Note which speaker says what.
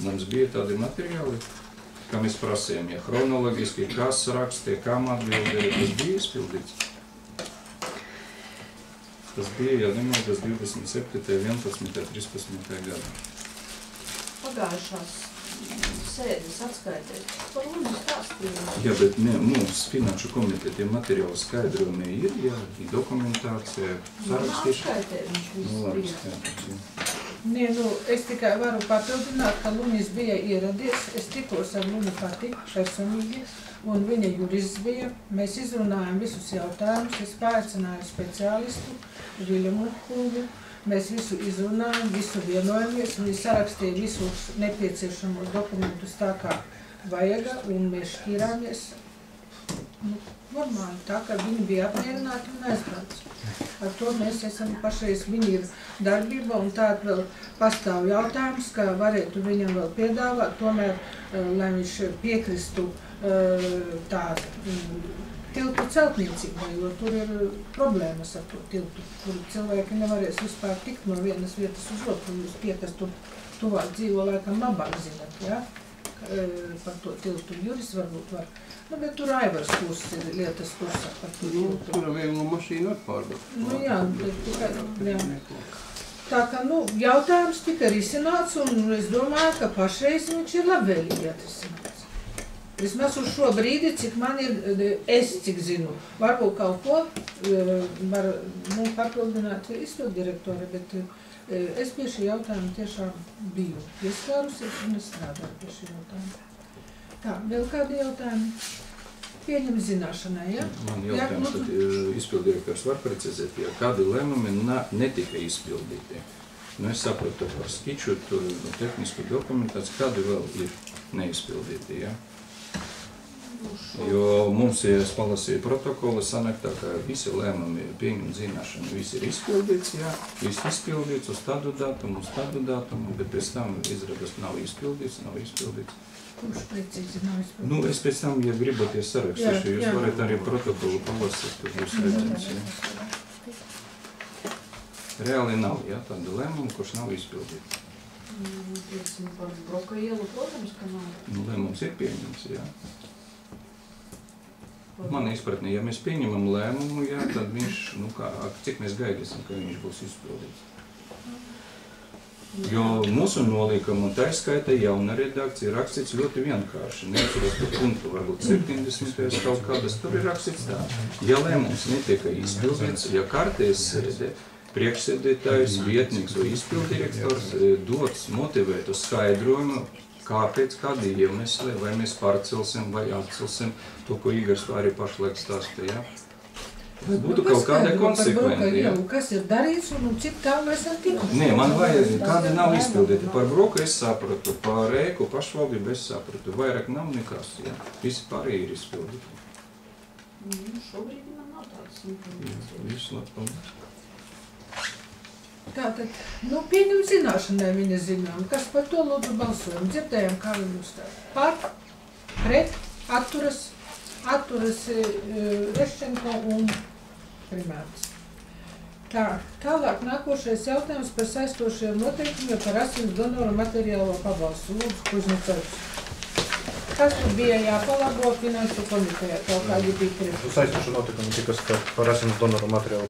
Speaker 1: Mums bija tādi materiāli, kā mēs prasījām, ja chronologiski, kas rakstīja, kam atbildēja, tas bija izpildīts. Tas bija, ja nemaldos, 27. 11. 13. gadā.
Speaker 2: Pagājušās sēdes atskaitēt. Par lūdzu stāstījumu.
Speaker 1: Jā, bet mums finanšu komitētiem materiāli skaidrojumi ir, jā, dokumentācija, sarakstīšana.
Speaker 2: Atskaitē viņš viss bija.
Speaker 3: Nē, es tikai varu papildināt, ka Lunis bija ieradies. Es tikos ar Luni pati personīgi, un viņa jurists bija. Mēs izrunājam visus jautājumus. Es paaicināju speciālistu, Viļamu kungu. Mēs visu izrunājam, visu vienojamies. Viņi sarakstīja visus nepieciešamos dokumentus tā, kā vajaga, un mēs šķirāmies normāli, tā, ka viņi bija apmierināti un aizbrauc. Ar to mēs esam pašreiz, viņi ir darbībā, un tād vēl pastāv jautājums, ka varētu viņam vēl piedāvāt, tomēr, lai viņš piekristu tiltu celtniecībai, jo tur ir problēmas ar to tiltu, kur cilvēki nevarēs vispār tikt no vienas vietas uz otru. Jūs tie, kas tur tuvāk dzīvo, laikam labāk zināt, ja? Par to tiltu. Juris varbūt var. Bet tur Aivars kurs ir lietas kursā par to tiltu.
Speaker 4: Kura vieglo mašīnu atpārdot.
Speaker 3: Jā, tā kā, jautājums tika risināts, un es domāju, ka pašreiz viņš ir labvēlīgi atrisināts. Vismaz uz šo brīdi, cik man ir, cik zinu, varbūt kaut ko var papildināt izpilddirektori, bet es pie šī jautājuma tiešām biju pieskārusies un es strādāju pie šī jautājuma. Tā, vēl kādi jautājumi? Pieņem zināšanai, ja?
Speaker 1: Man jautājums, tad izpilddirektors var precizēt, ja kādi lēmumi netika izpildīti. Es saprotu par skiču, tur tehnisku dokumentāciju, kādi vēl ir neizpildīti, ja? Jo mums, ja es palasīju protokolu, sanāk tā, ka visi lēmumi pieņem zināšanu, viss ir izpildīts, jā, viss izpildīts uz tādu datumu, bet pēc tam izrādās nav izpildīts.
Speaker 3: Kurš precīzi nav izpildīts?
Speaker 1: Es pēc tam, ja gribaties sarakstīšu, jūs varat arī protokolu palasīt, tur būs redzams, jā. Reāli nav, jā, tāda lēmuma, kurš nav izpildīts.
Speaker 2: Par Broka ielu, protams, ka nav.
Speaker 1: Lēmums ir pieņems, jā. Man izpratnē, ja mēs pieņemam lēmumu, jā, tad viņš, cik mēs gaidīsim, ka viņš būs izpildīts. Jo mūsu nolīkuma un taiskaita jauna redakcija rakstīts ļoti vienkārši. Neatceros par punktu, varbūt 70. kaut kādas, tur ir rakstīts tā. Ja lēmums netiek izpildīts, ja kārtēs sēdē, priekšsēdētājs, vietnieks vai izpilddirektors dots motivētu skaidrojumu, kāpēc, kādi iemesli, vai mēs pārcelsim vai atcelsim to, ko Igors arī pašlaik stāsta, ja? Vai būtu kaut kāda konsekventi, ja?
Speaker 3: Kas ir darīts un cik tālu mēs ar tikuši?
Speaker 1: Nē, man vajag, kādi nav izpildīti. Par Broku es sapratu, par Ēku pašvaldību es sapratu. Vairāk nav nekas, ja? Visi pārējie ir izpildīti.
Speaker 2: Šobrīd man nav tādas informācijas.
Speaker 1: Viss labi, paldies.
Speaker 3: Tātad, pieņem zināšanai viņa ziņojumu. Kas par to lūdzu balsojam? Dzirdējām, kā viņi uzstāv. Par, pret, atturas Reščenko un Primārds. Tālāk nākošais jautājums par saistošiem noteikumiem par asins donoru materiālo pabalstu. Lūdzu, Kuzņecevs. Kas tur bija jāpalabo finanšu komitejā? Kaut kādi bija priekšlikumi?
Speaker 4: Saistošie noteikumi tika par asins donoru materiālu